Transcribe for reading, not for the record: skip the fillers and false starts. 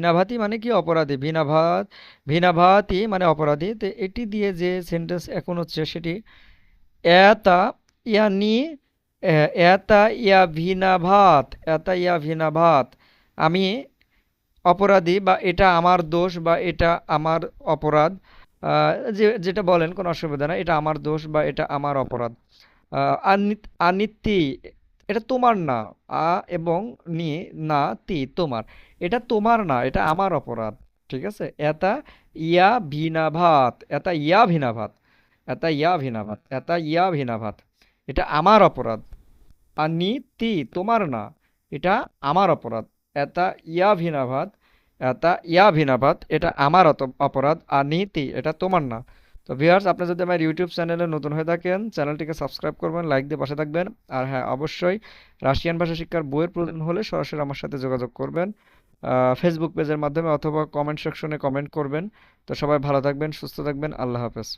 ভিনাভাতি মানে কি? অপরাধী। ভিনাভাতি মানে অপরাধী। তো এটি দিয়ে যে সেন্টেন্স এখন হচ্ছে সেটি এতা ইয়ানি এতা ইয়া ভিনাভাত, এতা ইয়া ভিনাভাত, আমি অপরাধী, বা এটা আমার দোষ, বা এটা আমার অপরাধ। যেটা বলেন কোনো অসুবিধা নাই, এটা আমার দোষ বা এটা আমার অপরাধ। আনিতি, এটা তোমার না। এবং নি, না, তি, তোমার। এটা তোমার না, এটা আমার অপরাধ। ঠিক আছে? এটা ইয়া ভিনাভাত, এটা ইয়া ভিনাভাত, এটা ইয়া ভিনাভাত, এটা ইয়া ভিনাভাত, এটা আমার অপরাধ। তি, তোমার না, এটা আমার অপরাধ। এটা ইয়া ভিনাভাত, এটা ইয়া ভিনাভাত, এটা আমার অপরাধ। তি, এটা তোমার না। তো ভিউয়ার্স, আপনি যদি আমার ইউটিউব চ্যানেলে নতুন হয়ে থাকেন, চ্যানেলটিকে সাবস্ক্রাইব করবেন, লাইক দিয়ে পাশে থাকবেন। আর হ্যাঁ, অবশ্যই রাশিয়ান ভাষা শিক্ষার বইয়ের প্রয়োজন হলে সরাসরি আমার সাথে যোগাযোগ করবেন, ফেসবুক পেজের মাধ্যমে, অথবা কমেন্ট সেকশনে কমেন্ট করবেন। তো সবাই ভালো থাকবেন, সুস্থ থাকবেন, আল্লাহ হাফেজ।